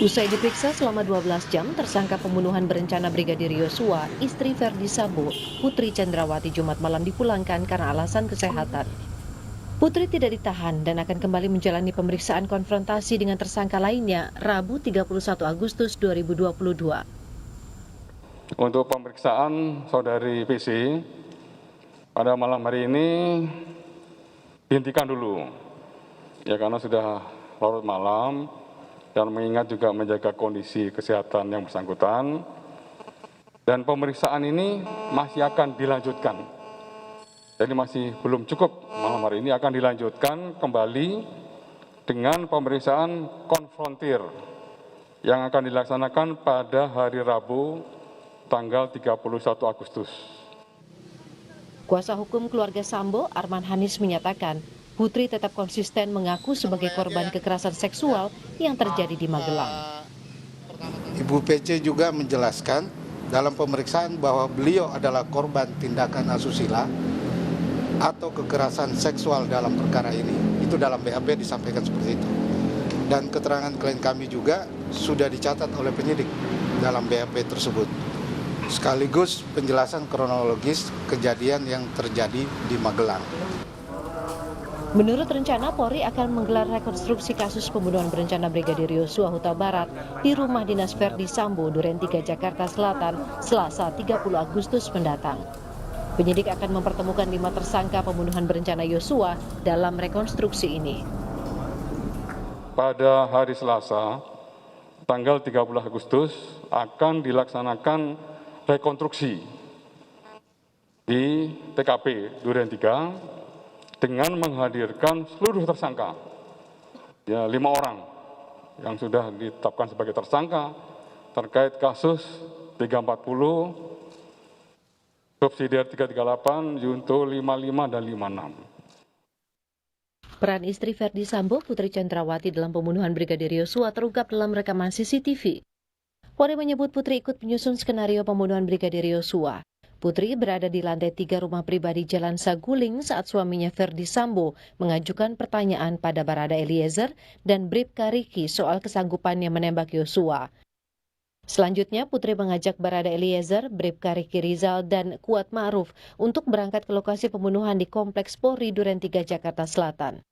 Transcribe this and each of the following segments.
Usai diperiksa selama 12 jam, tersangka pembunuhan berencana Brigadir Yosua, istri Verdi Sambo, Putri Chandrawati Jumat malam dipulangkan karena alasan kesehatan. Putri tidak ditahan dan akan kembali menjalani pemeriksaan konfrontasi dengan tersangka lainnya Rabu 31 Agustus 2022. Untuk pemeriksaan saudari PC pada malam hari ini dihentikan dulu, ya karena sudah larut malam dan mengingat juga menjaga kondisi kesehatan yang bersangkutan. Dan pemeriksaan ini masih akan dilanjutkan. Jadi masih belum cukup, malam hari ini akan dilanjutkan kembali dengan pemeriksaan konfrontir yang akan dilaksanakan pada hari Rabu tanggal 31 Agustus. Kuasa hukum keluarga Sambo, Arman Hanis menyatakan, Putri tetap konsisten mengaku sebagai korban kekerasan seksual yang terjadi di Magelang. Ibu PC juga menjelaskan dalam pemeriksaan bahwa beliau adalah korban tindakan asusila atau kekerasan seksual dalam perkara ini. Itu dalam BAP disampaikan seperti itu. Dan keterangan klien kami juga sudah dicatat oleh penyidik dalam BAP tersebut. Sekaligus penjelasan kronologis kejadian yang terjadi di Magelang. Menurut rencana, Polri akan menggelar rekonstruksi kasus pembunuhan berencana Brigadir Yosua Huta Barat di rumah dinas Verdi Sambo, Duren 3, Jakarta Selatan, Selasa 30 Agustus mendatang. Penyidik akan mempertemukan 5 tersangka pembunuhan berencana Yosua dalam rekonstruksi ini. Pada hari Selasa, tanggal 30 Agustus akan dilaksanakan rekonstruksi di TKP Duren 3 dengan menghadirkan seluruh tersangka, ya 5 orang yang sudah ditetapkan sebagai tersangka terkait kasus 340, subsidiar 338, Junto 55 dan 56. Peran istri Verdi Sambo, Putri Chandrawati dalam pembunuhan Brigadir Yosua terungkap dalam rekaman CCTV. Polri menyebut Putri ikut menyusun skenario pembunuhan Brigadir Yosua. Putri berada di lantai 3 rumah pribadi Jalan Saguling saat suaminya Verdi Sambo mengajukan pertanyaan pada Barada Eliezer dan Bribka Riki soal kesanggupannya menembak Yosua. Selanjutnya, Putri mengajak Barada Eliezer, Bribka Riki Rizal, dan Kuat Ma'ruf untuk berangkat ke lokasi pembunuhan di Kompleks Polri Duren 3, Jakarta Selatan.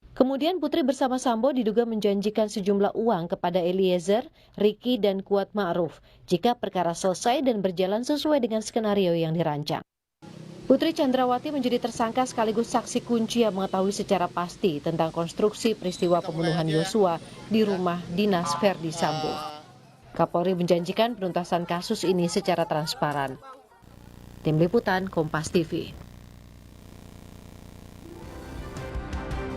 Kemudian Putri bersama Sambo diduga menjanjikan sejumlah uang kepada Eliezer, Riki, dan Kuat Ma'ruf jika perkara selesai dan berjalan sesuai dengan skenario yang dirancang. Putri Chandrawati menjadi tersangka sekaligus saksi kunci yang mengetahui secara pasti tentang konstruksi peristiwa pembunuhan Yosua di rumah dinas Verdi Sambo. Kapolri menjanjikan penuntasan kasus ini secara transparan. Tim Liputan Kompas TV.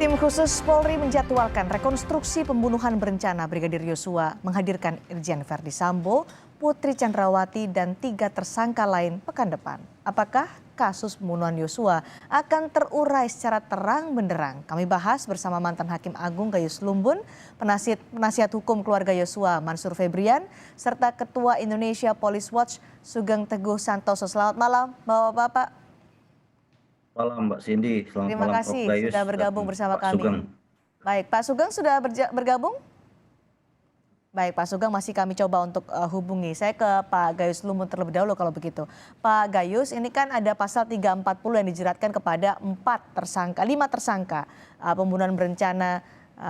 Tim khusus Polri menjadwalkan rekonstruksi pembunuhan berencana Brigadir Yosua menghadirkan Irjen Verdi Sambo, Putri Chandrawati, dan 3 tersangka lain pekan depan. Apakah kasus pembunuhan Yosua akan terurai secara terang benderang? Kami bahas bersama mantan Hakim Agung Gayus Lumbun, penasihat hukum keluarga Yosua Mansur Febrian, serta Ketua Indonesia Police Watch Sugeng Teguh Santoso. Selamat malam, Bapak-bapak. Malam Mbak Cindy, selamat Terima malam kasih Prof. Gayus sudah bergabung dan bersama Pak kami. Sugeng. Baik, Pak Sugeng sudah bergabung? Baik, Pak Sugeng masih kami coba untuk hubungi. Saya ke Pak Gayus Lumbun terlebih dahulu kalau begitu. Pak Gayus, ini kan ada pasal 340 yang dijeratkan kepada 5 tersangka pembunuhan berencana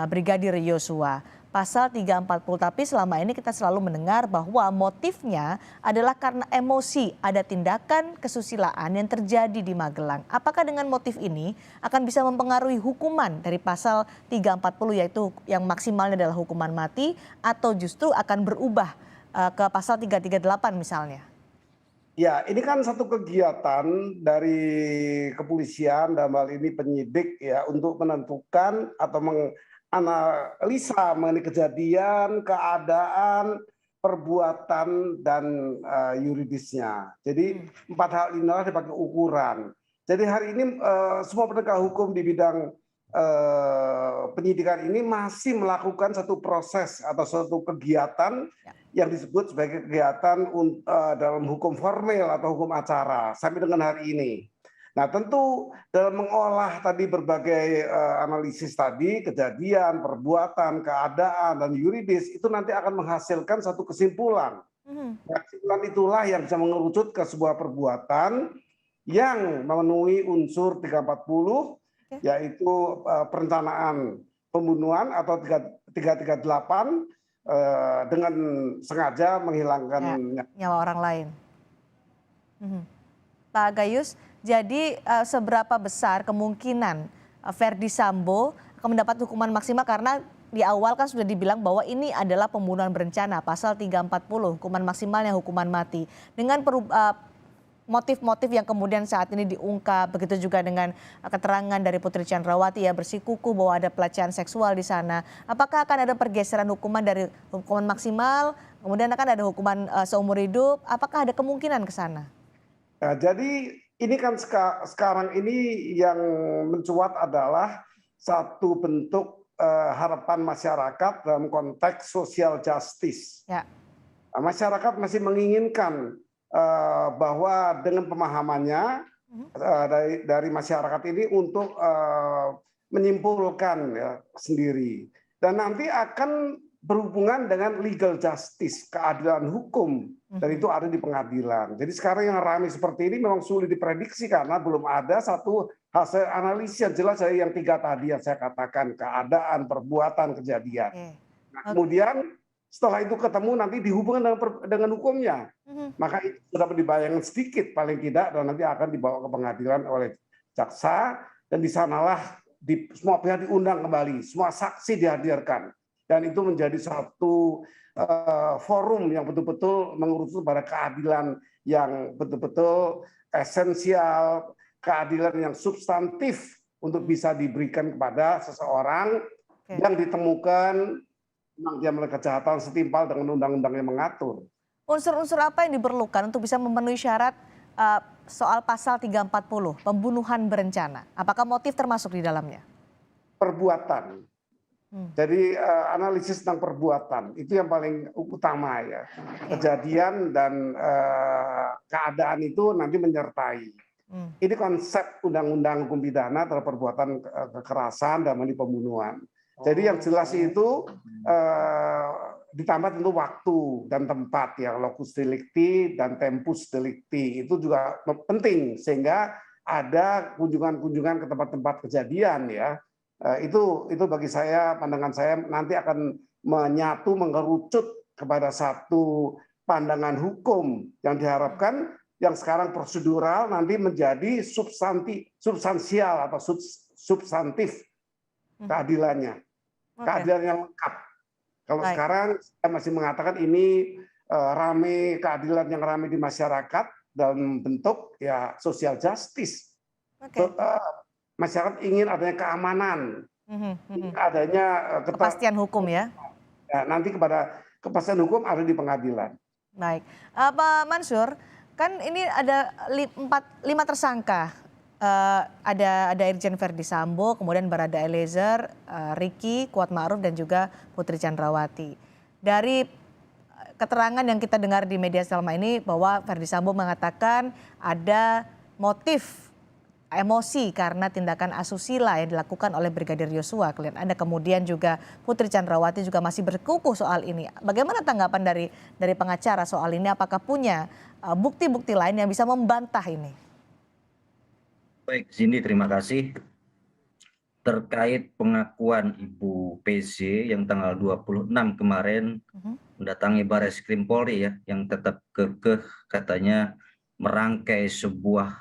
Brigadir Yosua. Pasal 340, tapi selama ini kita selalu mendengar bahwa motifnya adalah karena emosi, ada tindakan kesusilaan yang terjadi di Magelang. Apakah dengan motif ini akan bisa mempengaruhi hukuman dari pasal 340, yaitu yang maksimalnya adalah hukuman mati, atau justru akan berubah ke pasal 338 misalnya? Ya, ini kan satu kegiatan dari kepolisian dalam hal ini penyidik ya untuk menentukan atau menganalisa mengenai kejadian, keadaan, perbuatan dan yuridisnya. Jadi 4 hal inilah dipakai ukuran. Jadi hari ini semua penegak hukum di bidang penyidikan ini masih melakukan satu proses atau suatu kegiatan yang disebut sebagai kegiatan dalam hukum formil atau hukum acara sampai dengan hari ini. Nah, tentu dalam mengolah tadi berbagai analisis tadi, kejadian, perbuatan, keadaan, dan yuridis, itu nanti akan menghasilkan satu kesimpulan. Kesimpulan itulah yang bisa mengerucut ke sebuah perbuatan yang memenuhi unsur 340, yaitu perencanaan pembunuhan atau 338 dengan sengaja menghilangkan nyawa orang lain. Pak Gayus, jadi seberapa besar kemungkinan Verdi Sambo akan mendapat hukuman maksimal, karena di awal kan sudah dibilang bahwa ini adalah pembunuhan berencana, pasal 340, hukuman maksimalnya hukuman mati. Dengan motif-motif yang kemudian saat ini diungkap, begitu juga dengan keterangan dari Putri Chandrawati ya bersikukuh bahwa ada pelecehan seksual di sana. Apakah akan ada pergeseran hukuman dari hukuman maksimal, kemudian akan ada hukuman seumur hidup? Apakah ada kemungkinan ke sana? Nah, jadi ini kan sekarang ini yang mencuat adalah satu bentuk harapan masyarakat dalam konteks social justice. Ya. Nah, masyarakat masih menginginkan bahwa dengan pemahamannya dari masyarakat ini untuk menyimpulkan ya, sendiri, dan nanti akan berhubungan dengan legal justice, keadilan hukum, dan itu ada di pengadilan. Jadi sekarang yang ramai seperti ini memang sulit diprediksi karena belum ada satu hasil analisis yang jelas dari yang 3 tadi yang saya katakan, keadaan, perbuatan, kejadian. Nah, kemudian setelah itu ketemu nanti dihubungkan dengan hukumnya, maka itu sudah dibayangkan sedikit paling tidak, dan nanti akan dibawa ke pengadilan oleh jaksa, dan di sanalah semua pihak diundang kembali, semua saksi dihadirkan. Dan itu menjadi satu forum yang betul-betul mengerucut pada keadilan yang betul-betul esensial, keadilan yang substantif untuk bisa diberikan kepada seseorang yang ditemukan memang dia melakukan kejahatan setimpal dengan undang-undang yang mengatur. Unsur-unsur apa yang diperlukan untuk bisa memenuhi syarat soal pasal 340, pembunuhan berencana? Apakah motif termasuk di dalamnya? Perbuatan. Jadi analisis tentang perbuatan itu yang paling utama ya. Kejadian dan keadaan itu nanti menyertai. Ini konsep undang-undang hukum pidana terhadap perbuatan kekerasan dan pembunuhan. Jadi yang jelas itu ditambah tentu waktu dan tempat ya, locus delicti dan tempus delicti itu juga penting sehingga ada kunjungan-kunjungan ke tempat-tempat kejadian ya. Itu bagi saya, pandangan saya nanti akan menyatu, mengerucut kepada satu pandangan hukum yang diharapkan yang sekarang prosedural nanti menjadi substansial atau substantif keadilannya, keadilan yang lengkap. Kalau sekarang saya masih mengatakan ini rame, keadilan yang rame di masyarakat dalam bentuk ya social justice. Masyarakat ingin adanya keamanan, adanya kepastian hukum ya. Nanti kepada kepastian hukum ada di pengadilan. Baik, Pak Mansur, kan ini ada 5 tersangka. Ada Irjen Verdi Sambo, kemudian Barada Eliezer, Ricky, Kuat Ma'ruf, dan juga Putri Chandrawati. Dari keterangan yang kita dengar di media selama ini bahwa Verdi Sambo mengatakan ada motif emosi karena tindakan asusila yang dilakukan oleh Brigadir Yosua. Ada kemudian juga Putri Chandrawati juga masih berkukuh soal ini. Bagaimana tanggapan dari pengacara soal ini? Apakah punya bukti-bukti lain yang bisa membantah ini? Baik, Cindy, terima kasih. Terkait pengakuan Ibu PZ yang tanggal 26 kemarin mendatangi Barreskrim Polri ya, yang tetap kekeh katanya merangkai sebuah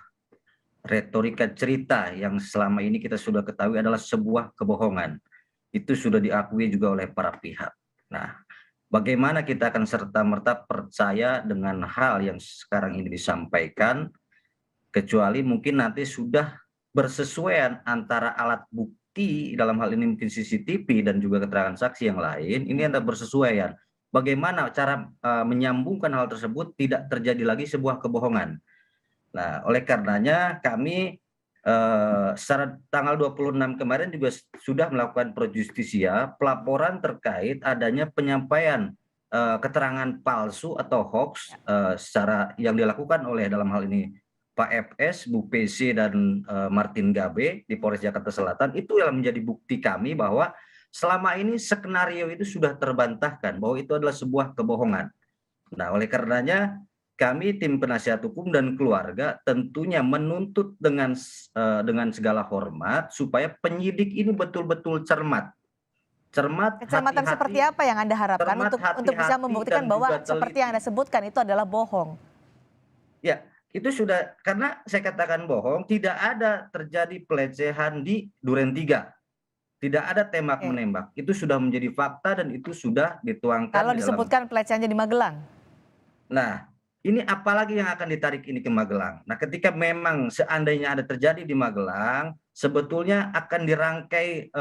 retorika cerita yang selama ini kita sudah ketahui adalah sebuah kebohongan. Itu sudah diakui juga oleh para pihak. Nah, bagaimana kita akan serta-merta percaya dengan hal yang sekarang ini disampaikan, kecuali mungkin nanti sudah bersesuaian antara alat bukti, dalam hal ini mungkin CCTV dan juga keterangan saksi yang lain, ini ada bersesuaian. Bagaimana cara menyambungkan hal tersebut tidak terjadi lagi sebuah kebohongan. Nah, oleh karenanya kami secara tanggal 26 kemarin juga sudah melakukan pro justisia pelaporan terkait adanya penyampaian keterangan palsu atau hoax secara yang dilakukan oleh dalam hal ini Pak FS, Bu PC, dan Martin Gabe di Polres Jakarta Selatan, itu yang menjadi bukti kami bahwa selama ini skenario itu sudah terbantahkan bahwa itu adalah sebuah kebohongan. Nah, oleh karenanya kami tim penasihat hukum dan keluarga tentunya menuntut dengan segala hormat supaya penyidik ini betul-betul cermat. Kecermatan seperti hati-hati, apa yang Anda harapkan cermat, untuk bisa hati-hati, membuktikan dan bahwa juga seperti yang teliti. Anda sebutkan itu adalah bohong? Ya, itu sudah, karena saya katakan bohong, tidak ada terjadi pelecehan di Duren 3. Tidak ada tembak Oke. menembak. Itu sudah menjadi fakta dan itu sudah dituangkan Kalau di dalam. disebutkan pelecehannya di Magelang? Nah, ini apalagi yang akan ditarik ini ke Magelang. Nah, ketika memang seandainya ada terjadi di Magelang, sebetulnya akan dirangkai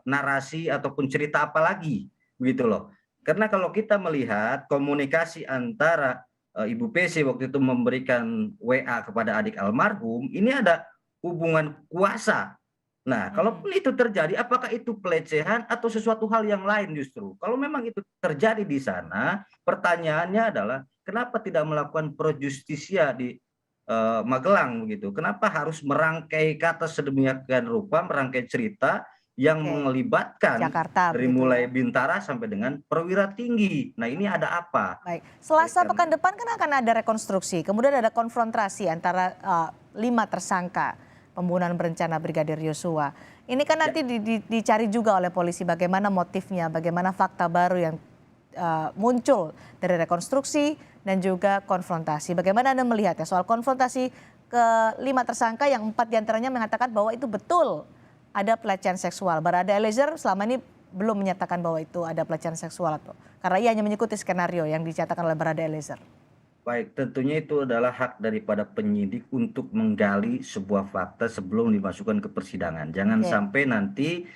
narasi ataupun cerita apa lagi, begitu loh. Karena kalau kita melihat komunikasi antara Ibu PC waktu itu memberikan WA kepada adik almarhum, ini ada hubungan kuasa. Nah, kalaupun itu terjadi, apakah itu pelecehan atau sesuatu hal yang lain justru? Kalau memang itu terjadi di sana, pertanyaannya adalah kenapa tidak melakukan pro justisia di Magelang begitu? Kenapa harus merangkai kata sedemikian rupa, merangkai cerita yang Oke. melibatkan Jakarta dari begitu mulai ya. Bintara sampai dengan perwira tinggi? Nah, ini ada apa? Baik, Selasa pekan depan kan akan ada rekonstruksi, kemudian ada konfrontasi antara 5 tersangka pembunuhan berencana Brigadir Yosua. Ini kan nanti dicari juga oleh polisi bagaimana motifnya, bagaimana fakta baru yang muncul dari rekonstruksi dan juga konfrontasi. Bagaimana Anda melihatnya soal konfrontasi ke 5 tersangka yang 4 diantaranya mengatakan bahwa itu betul ada pelecehan seksual. Barada Eliezer selama ini belum menyatakan bahwa itu ada pelecehan seksual atau karena ia hanya mengikuti skenario yang dicatatkan oleh Barada Eliezer. Baik, tentunya itu adalah hak daripada penyidik untuk menggali sebuah fakta sebelum dimasukkan ke persidangan. Jangan sampai nanti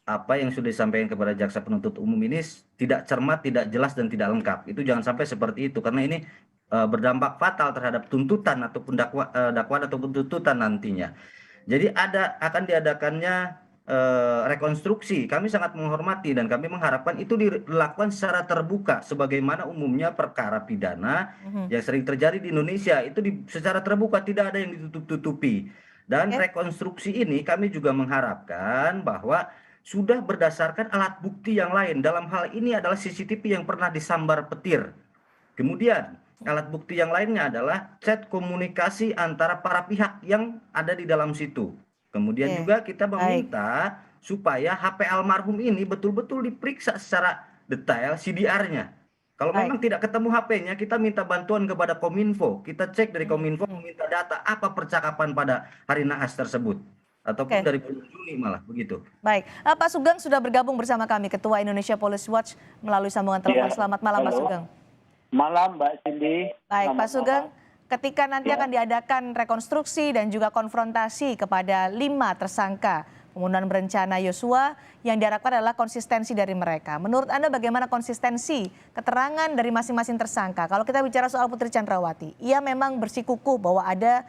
apa yang sudah disampaikan kepada jaksa penuntut umum ini tidak cermat, tidak jelas, dan tidak lengkap. Itu jangan sampai seperti itu, karena ini berdampak fatal terhadap tuntutan ataupun dakwaan ataupun tuntutan nantinya. Jadi akan diadakannya rekonstruksi. Kami sangat menghormati dan kami mengharapkan itu dilakukan secara terbuka sebagaimana umumnya perkara pidana yang sering terjadi di Indonesia itu secara terbuka, tidak ada yang ditutup-tutupi. Dan rekonstruksi ini kami juga mengharapkan bahwa sudah berdasarkan alat bukti yang lain. Dalam hal ini adalah CCTV yang pernah disambar petir. Kemudian alat bukti yang lainnya adalah chat komunikasi antara para pihak yang ada di dalam situ. Kemudian juga kita meminta supaya HP almarhum ini betul-betul diperiksa secara detail CDR-nya. Kalau memang tidak ketemu HP-nya, kita minta bantuan kepada Kominfo. Kita cek dari Kominfo, meminta data apa percakapan pada hari naas tersebut. Ataupun dari bulan Juni malah, begitu. Baik, Pak Sugeng sudah bergabung bersama kami, Ketua Indonesia Police Watch melalui sambungan telepon. Selamat malam, Pak Sugeng. Malam, Mbak Cindy. Baik, Pak Sugeng, ketika nanti akan diadakan rekonstruksi dan juga konfrontasi kepada 5 tersangka pembunuhan berencana Yosua, yang diharapkan adalah konsistensi dari mereka. Menurut Anda bagaimana konsistensi keterangan dari masing-masing tersangka? Kalau kita bicara soal Putri Chandrawati, ia memang bersikukuh bahwa ada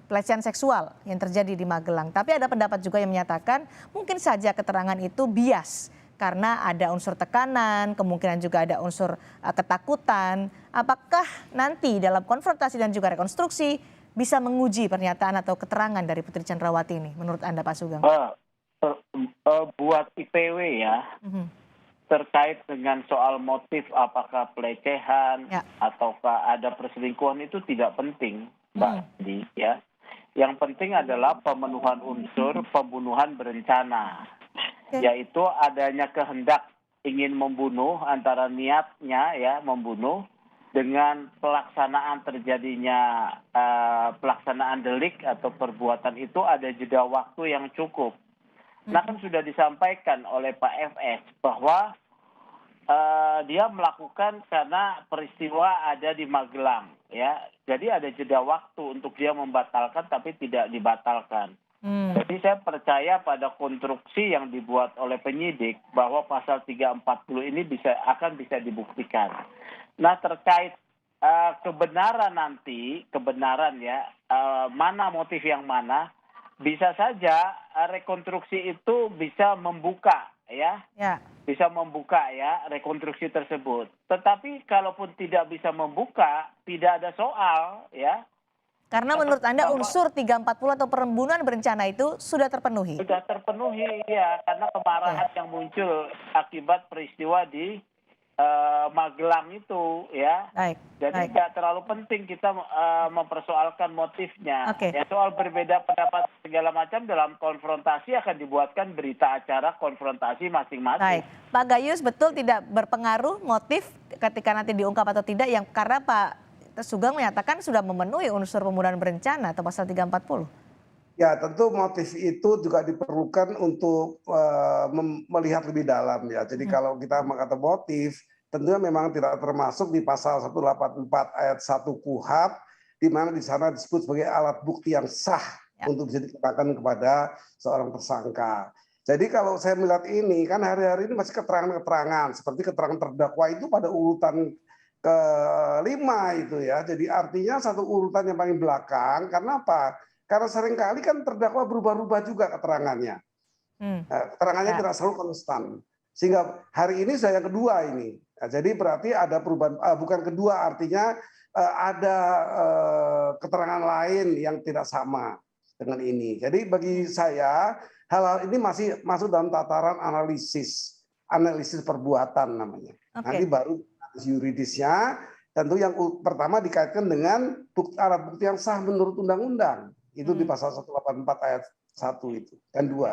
pelecehan seksual yang terjadi di Magelang. Tapi ada pendapat juga yang menyatakan mungkin saja keterangan itu bias karena ada unsur tekanan, kemungkinan juga ada unsur ketakutan. Apakah nanti dalam konfrontasi dan juga rekonstruksi bisa menguji pernyataan atau keterangan dari Putri Chandrawati ini menurut Anda, Pak Sugeng? Buat IPW ya, terkait dengan soal motif apakah pelecehan ataukah ada perselingkuhan itu tidak penting, Mbak Cindy ya. Yang penting adalah pemenuhan unsur pembunuhan berencana, yaitu adanya kehendak ingin membunuh antara niatnya ya membunuh dengan pelaksanaan terjadinya pelaksanaan delik atau perbuatan itu ada jeda waktu yang cukup. Nah kan sudah disampaikan oleh Pak FS bahwa dia melakukan karena peristiwa ada di Magelang ya. Jadi ada jeda waktu untuk dia membatalkan tapi tidak dibatalkan. Jadi saya percaya pada konstruksi yang dibuat oleh penyidik bahwa pasal 340 ini akan bisa dibuktikan. Nah terkait kebenaran nanti, mana motif yang mana, bisa saja rekonstruksi itu bisa membuka ya. Ya. Bisa membuka ya rekonstruksi tersebut. Tetapi kalaupun tidak bisa membuka, tidak ada soal ya. Karena menurut Anda unsur 340 atau pembunuhan berencana itu sudah terpenuhi? Sudah terpenuhi ya, karena kemarahan yang muncul akibat peristiwa di Magelang itu ya. Baik. Jadi tidak terlalu penting kita mempersoalkan motifnya. Oke. Ya, soal berbeda pendapat segala macam dalam konfrontasi akan dibuatkan berita acara konfrontasi masing-masing. Baik, Pak Gayus, betul tidak berpengaruh motif ketika nanti diungkap atau tidak, yang karena Pak Sugeng menyatakan sudah memenuhi unsur pembunuhan berencana atau pasal 340. Ya, tentu motif itu juga diperlukan untuk melihat lebih dalam ya. Jadi kalau kita mengatakan motif, tentunya memang tidak termasuk di pasal 184 ayat 1 KUHP, di mana di sana disebut sebagai alat bukti yang sah untuk bisa dikatakan kepada seorang tersangka. Jadi kalau saya melihat ini, kan hari-hari ini masih keterangan-keterangan, seperti keterangan terdakwa itu pada urutan kelima itu ya. Jadi artinya satu urutan yang paling belakang, karena apa? Karena seringkali kan terdakwa berubah-ubah juga keterangannya. Keterangannya tidak selalu konstan. Sehingga hari ini saya yang kedua ini. Nah, jadi berarti ada perubahan, bukan kedua, artinya ada keterangan lain yang tidak sama dengan ini. Jadi bagi saya hal-hal ini masih masuk dalam tataran analisis perbuatan namanya. Nanti baru yuridisnya, tentu yang pertama dikaitkan dengan alat bukti yang sah menurut undang-undang. Itu di pasal 184 ayat 1 itu dan 2.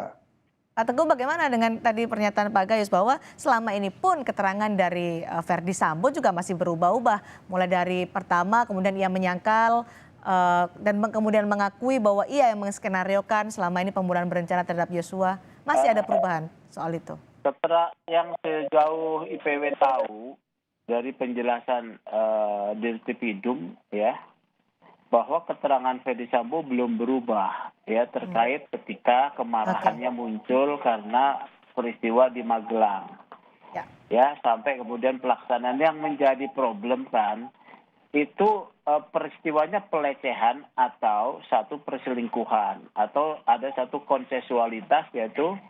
Pak Teguh, bagaimana dengan tadi pernyataan Pak Gayus bahwa selama ini pun keterangan dari Verdi Sambo juga masih berubah-ubah. Mulai dari pertama kemudian ia menyangkal dan kemudian mengakui bahwa ia yang menskenariokan selama ini pembunuhan berencana terhadap Yosua. Masih ada perubahan soal itu? Yang sejauh IPW tahu dari penjelasan Dirtipidum ya, bahwa keterangan Verdi Sambo belum berubah ya terkait ketika kemarahannya muncul karena peristiwa di Magelang. Ya, sampai kemudian pelaksanaan yang menjadi problem kan itu peristiwanya pelecehan atau satu perselingkuhan atau ada satu konsensualitas, yaitu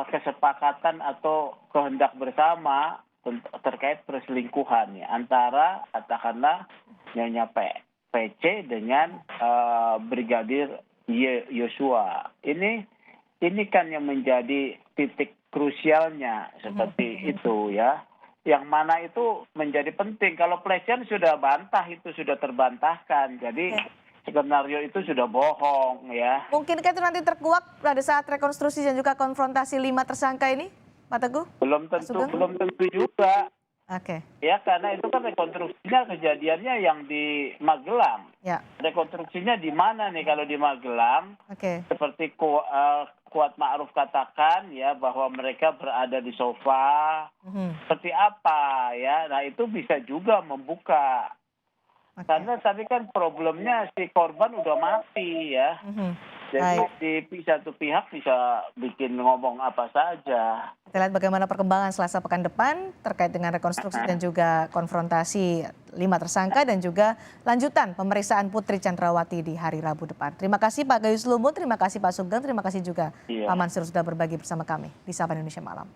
kesepakatan atau kehendak bersama terkait perselingkuhan ya, antara katakanlah Nyonya PC dengan Brigadir Yosua. Ini kan yang menjadi titik krusialnya seperti itu ya. Yang mana itu menjadi penting. Kalau pelecehan sudah bantah, itu sudah terbantahkan. Jadi skenario itu sudah bohong ya. Mungkinkah itu nanti terkuak pada saat rekonstruksi dan juga konfrontasi 5 tersangka ini, Pak Teguh? Belum tentu juga. Oke. Ya, karena itu kan rekonstruksinya kejadiannya yang di Magelang. Ya. Rekonstruksinya di mana nih kalau di Magelang? Oke. Seperti Kuat Ma'ruf katakan ya, bahwa mereka berada di sofa. Seperti apa ya? Nah, itu bisa juga membuka. Karena tapi kan problemnya si korban udah mati ya. Jadi di satu pihak bisa bikin ngomong apa saja. Kita lihat bagaimana perkembangan Selasa pekan depan terkait dengan rekonstruksi dan juga konfrontasi 5 tersangka dan juga lanjutan pemeriksaan Putri Chandrawati di hari Rabu depan. Terima kasih Pak Gayus Lumut, terima kasih Pak Sugeng, terima kasih juga Pak Mansur sudah berbagi bersama kami di Sapa Indonesia Malam.